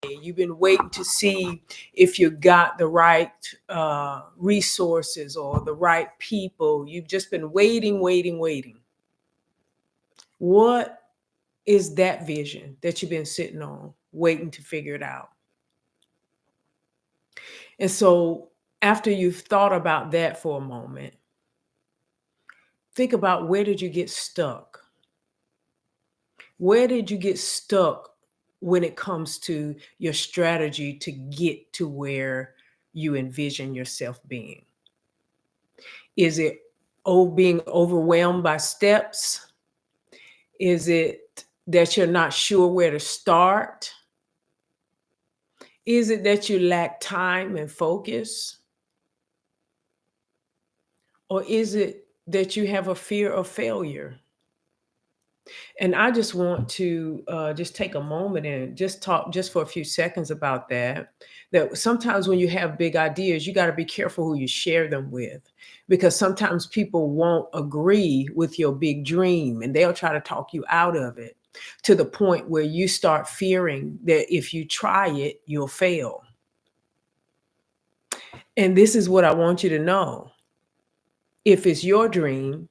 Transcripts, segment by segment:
You've been waiting to see if you got the right resources or the right people. You've just been waiting, waiting, waiting. What is that vision that you've been sitting on, waiting to figure it out? And so, after you've thought about that for a moment, think about, where did you get stuck? Where did you get stuck when it comes to your strategy to get to where you envision yourself being? Is it being overwhelmed by steps? Is it that you're not sure where to start? Is it that you lack time and focus? Or is it that you have a fear of failure? And I just want to just take a moment and just talk just for a few seconds about that. That sometimes when you have big ideas, you got to be careful who you share them with, because sometimes people won't agree with your big dream and they'll try to talk you out of it, to the point where you start fearing that if you try it, you'll fail. And this is what I want you to know. If it's your dream,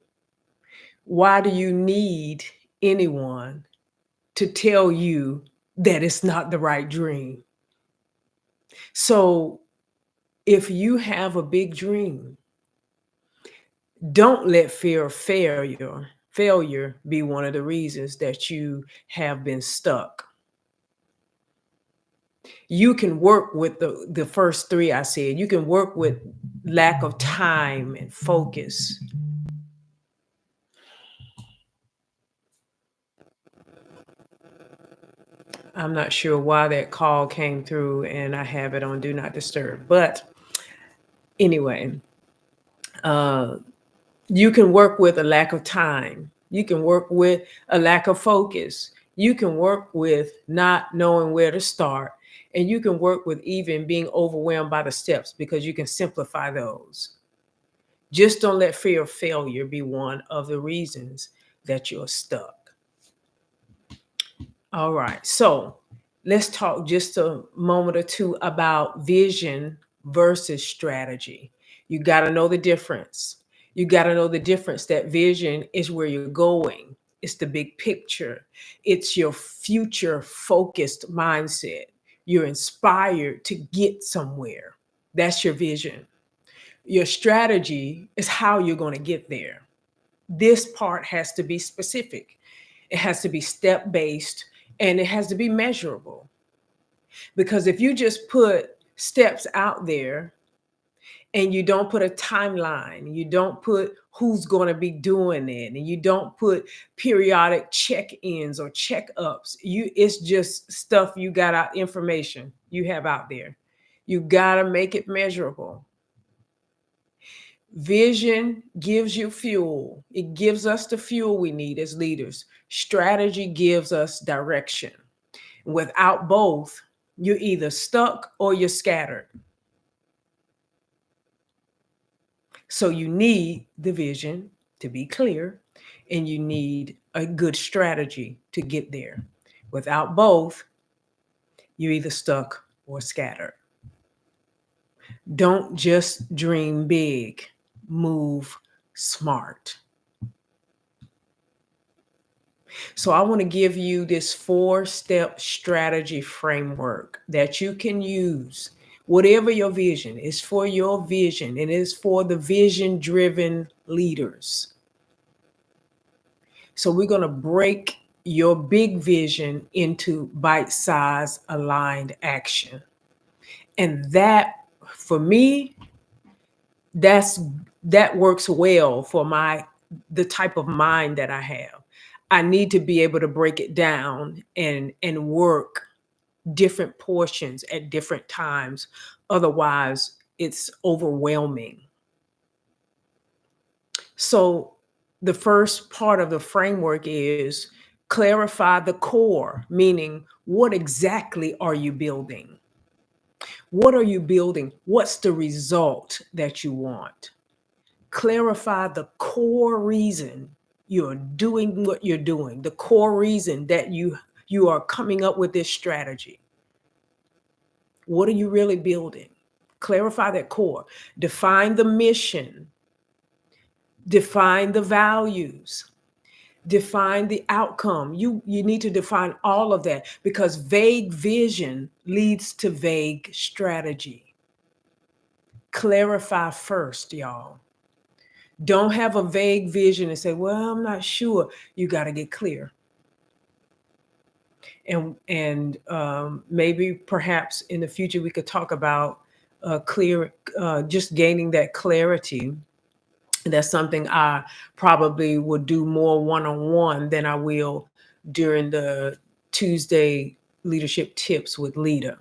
why do you need anyone to tell you that it's not the right dream? So if you have a big dream, don't let fear of failure be one of the reasons that you have been stuck. You can work with the first three I said. You can work with lack of time and focus. I'm not sure why that call came through and I have it on do not disturb. But anyway, uh, you can work with a lack of time. You can work with a lack of focus. You can work with not knowing where to start. And you can work with even being overwhelmed by the steps, because you can simplify those. Just don't let fear of failure be one of the reasons that you're stuck. All right. So let's talk just a moment or two about vision versus strategy. You got to know the difference. You got to know the difference, that vision is where you're going, it's the big picture, it's your future focused mindset. You're inspired to get somewhere. That's your vision. Your strategy is how you're going to get there. This part has to be specific, it has to be step based, and it has to be measurable. Because if you just put steps out there and you don't put a timeline, you don't put who's going to be doing it, and you don't put periodic check-ins or check-ups, it's just stuff you got out, information you have out there. You got to make it measurable. Vision gives you fuel. It gives us the fuel we need as leaders. Strategy gives us direction. Without both, you're either stuck or you're scattered. So you need the vision to be clear, and you need a good strategy to get there. Without both, you're either stuck or scattered. Don't just dream big, move smart. So I want to give you this 4-step strategy framework that you can use. Whatever your vision is, for your vision, and it is for the vision driven leaders. So we're going to break your big vision into bite sized aligned action. And that, for me, that's that works well for the type of mind that I have. I need to be able to break it down and work different portions at different times. Otherwise, it's overwhelming. So the first part of the framework is clarify the core, meaning what exactly are you building? What are you building? What's the result that you want? Clarify the core reason you're doing what you're doing, the core reason that you are coming up with this strategy. What are you really building? Clarify that core. Define the mission. Define the values. Define the outcome. You need to define all of that, because vague vision leads to vague strategy. Clarify first, y'all. Don't have a vague vision and say, well, I'm not sure. You got to get clear. And maybe perhaps in the future we could talk about just gaining that clarity. That's something I probably will do more one-on-one than I will during the Tuesday leadership tips with Lita.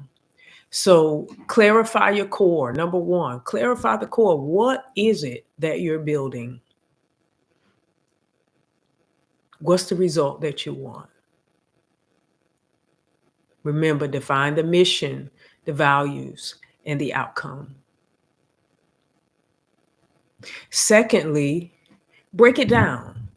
So clarify your core. Number one, clarify the core. What is it that you're building? What's the result that you want? Remember, define the mission, the values, and the outcome. Secondly, break it down.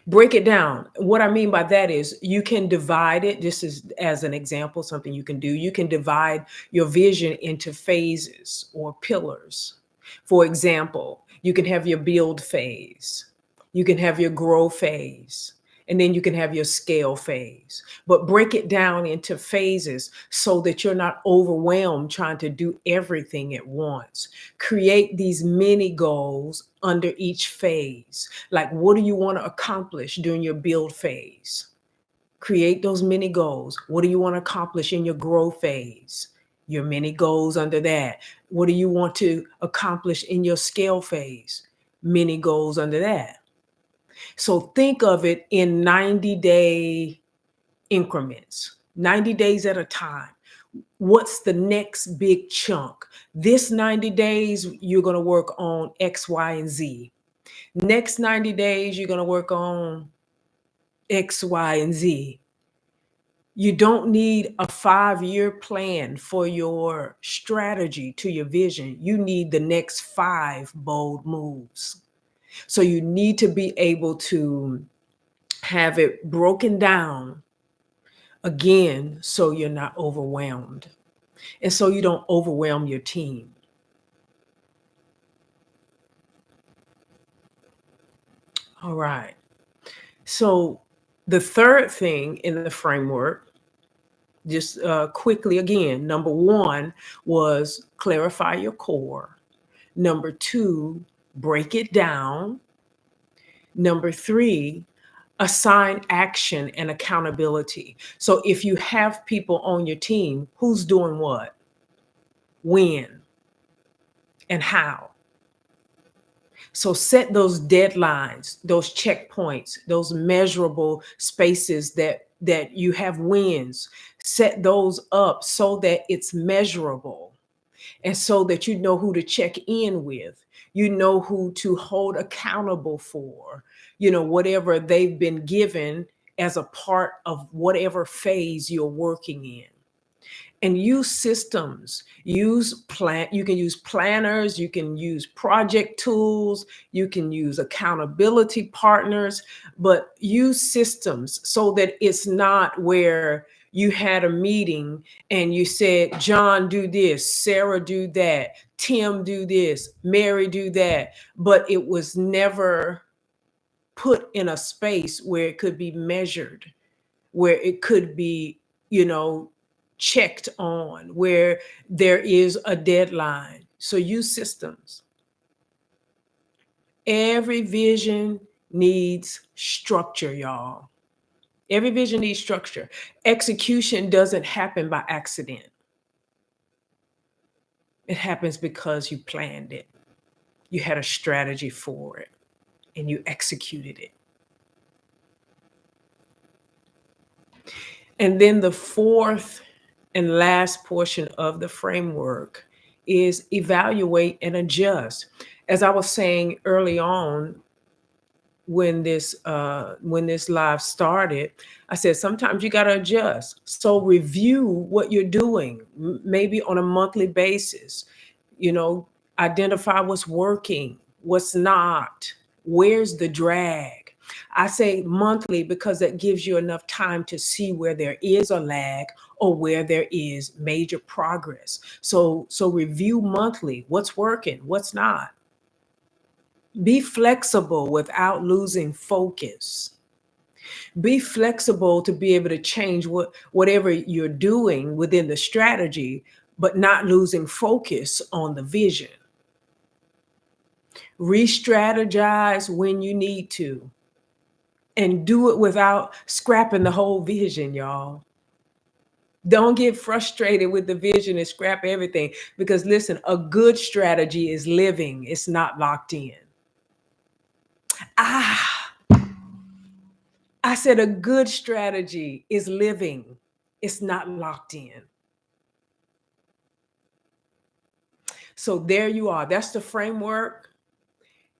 Break it down. What I mean by that is you can divide it. This is as an example, something you can do. You can divide your vision into phases or pillars. For example, you can have your build phase. You can have your grow phase. And then you can have your scale phase. But break it down into phases so that you're not overwhelmed trying to do everything at once. Create these mini goals under each phase. Like, what do you want to accomplish during your build phase? Create those mini goals. What do you want to accomplish in your grow phase? Your mini goals under that. What do you want to accomplish in your scale phase? Mini goals under that. So think of it in 90-day increments, 90 days at a time. What's the next big chunk? This 90 days, you're going to work on X, Y, and Z. Next 90 days, you're going to work on X, Y, and Z. You don't need a 5-year plan for your strategy to your vision. You need the next 5 bold moves. So you need to be able to have it broken down again so you're not overwhelmed and so you don't overwhelm your team. All right. So the third thing in the framework, just quickly again, number one was clarify your core. Number two, break it down. Number three, assign action and accountability. So if you have people on your team, who's doing what, when, and how? So set those deadlines, those checkpoints, those measurable spaces that you have wins. Set those up so that it's measurable and so that you know who to check in with. You know who to hold accountable for, whatever they've been given as a part of whatever phase you're working in. And use systems, you can use planners, you can use project tools, you can use accountability partners, but use systems so that it's not where you had a meeting and you said, John, do this, Sarah, do that, Tim, do this, Mary, do that. But it was never put in a space where it could be measured, where it could be, checked on, where there is a deadline. So use systems. Every vision needs structure, y'all. Every vision needs structure. Execution doesn't happen by accident. It happens because you planned it. You had a strategy for it and you executed it. And then the fourth and last portion of the framework is evaluate and adjust. As I was saying early on, when this live started, I said sometimes you got to adjust. So review what you're doing, maybe on a monthly basis. Identify what's working, what's not, where's the drag. I say monthly because that gives you enough time to see where there is a lag or where there is major progress. So review monthly, what's working, what's not. Be flexible without losing focus. Be flexible to be able to change whatever you're doing within the strategy, but not losing focus on the vision. Re-strategize when you need to, and do it without scrapping the whole vision, y'all. Don't get frustrated with the vision and scrap everything, because listen, a good strategy is living, it's not locked in. I said a good strategy is living, it's not locked in. So there you are. That's the framework.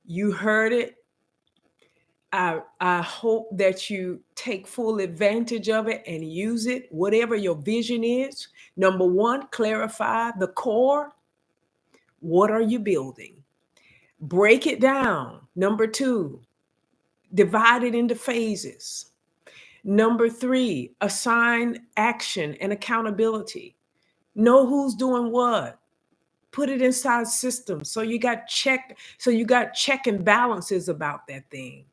You heard it. I hope that you take full advantage of it and use it, whatever your vision is. Number one, clarify the core. What are you building? Break it down. Number two, divide it into phases. Number three, assign action and accountability. Know who's doing what. Put it inside systems. So you got check and balances about that thing.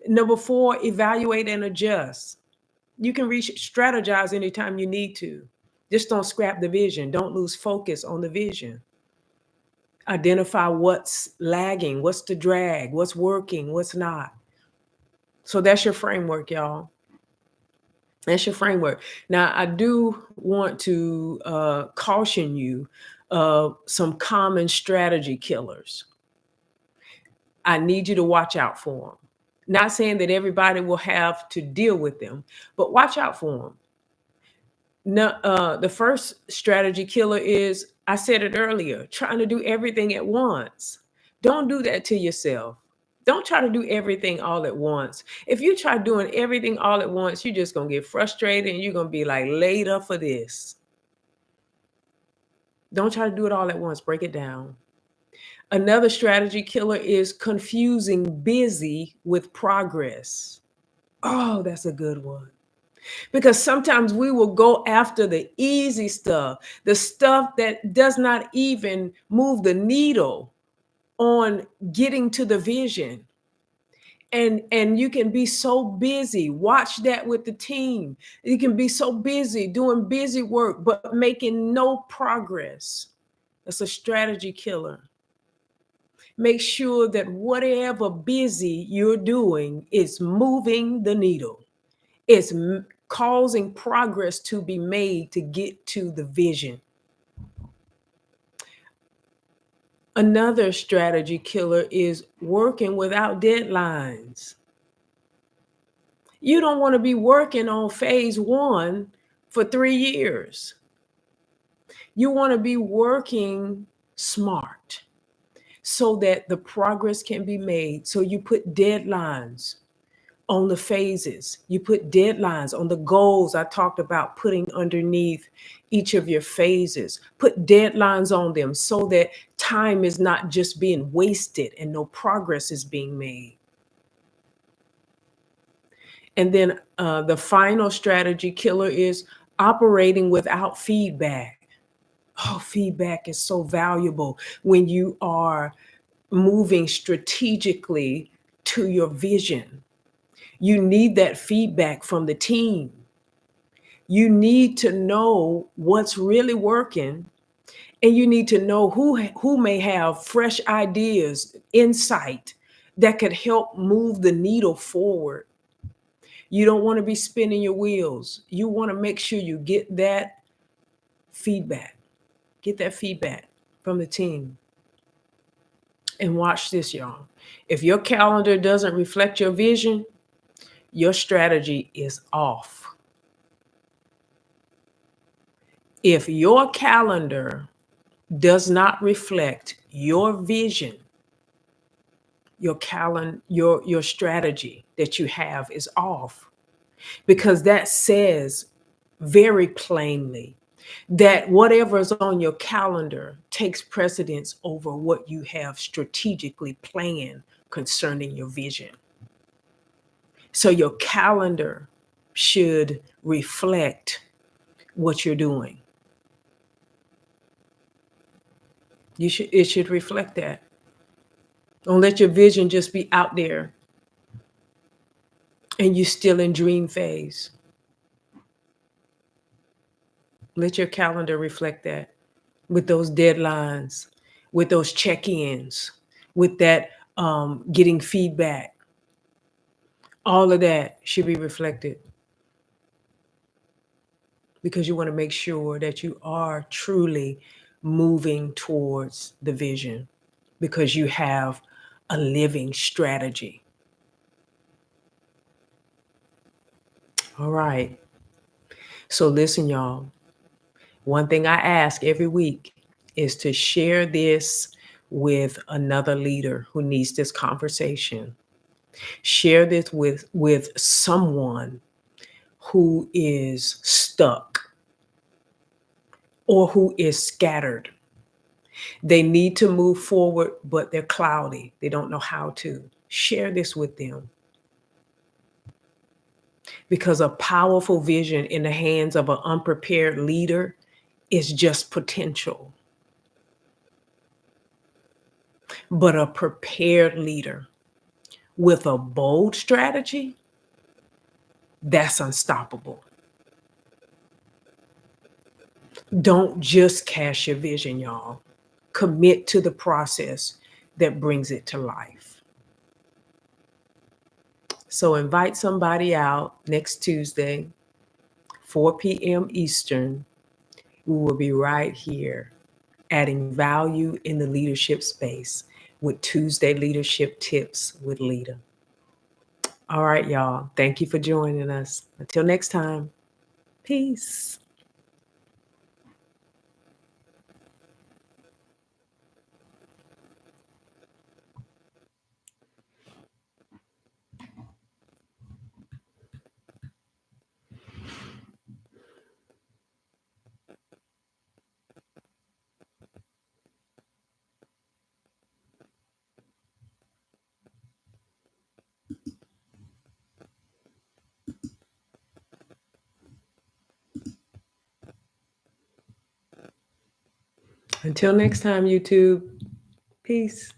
Number four, evaluate and adjust. You can strategize anytime you need to. Just don't scrap the vision. Don't lose focus on the vision. Identify what's lagging, what's the drag, what's working, what's not. So that's your framework, y'all. That's your framework. Now, I do want to caution you of some common strategy killers. I need you to watch out for them. Not saying that everybody will have to deal with them, but watch out for them. No, the first strategy killer is, I said it earlier, trying to do everything at once. Don't do that to yourself. Don't try to do everything all at once. If you try doing everything all at once, you're just going to get frustrated and you're going to be like, later for this. Don't try to do it all at once. Break it down. Another strategy killer is confusing busy with progress. Oh, that's a good one. Because sometimes we will go after the easy stuff, the stuff that does not even move the needle on getting to the vision. And you can be so busy. Watch that with the team. You can be so busy doing busy work, but making no progress. That's a strategy killer. Make sure that whatever busy you're doing is moving the needle. It's causing progress to be made to get to the vision. Another strategy killer is working without deadlines. You don't want to be working on phase one for 3 years. You want to be working smart so that the progress can be made. So you put deadlines on the phases. You put deadlines on the goals I talked about putting underneath each of your phases. Put deadlines on them so that time is not just being wasted and no progress is being made. And then the final strategy killer is operating without feedback. Oh, feedback is so valuable when you are moving strategically to your vision. You need that feedback from the team. You need to know what's really working, and you need to know who may have fresh ideas, insight that could help move the needle forward. You don't want to be spinning your wheels. You want to make sure you get that feedback. Get that feedback from the team. And watch this, y'all. If your calendar doesn't reflect your vision, your strategy is off. If your calendar does not reflect your vision, your strategy that you have is off, because that says very plainly that whatever is on your calendar takes precedence over what you have strategically planned concerning your vision. So your calendar should reflect what you're doing. It should reflect that. Don't let your vision just be out there and you're still in dream phase. Let your calendar reflect that with those deadlines, with those check-ins, with that getting feedback. All of that should be reflected because you want to make sure that you are truly moving towards the vision because you have a living strategy. All right. So listen, y'all. One thing I ask every week is to share this with another leader who needs this conversation. Share this with someone who is stuck or who is scattered. They need to move forward, but they're cloudy. They don't know how to. Share this with them because a powerful vision in the hands of an unprepared leader is just potential. But a prepared leader with a bold strategy, that's unstoppable. Don't just cast your vision, y'all. Commit to the process that brings it to life. So invite somebody out next Tuesday, 4 p.m. Eastern. We will be right here adding value in the leadership space with Tuesday Leadership Tips with Lita. All right, y'all. Thank you for joining us. Until next time, peace. Until next time, YouTube. Peace.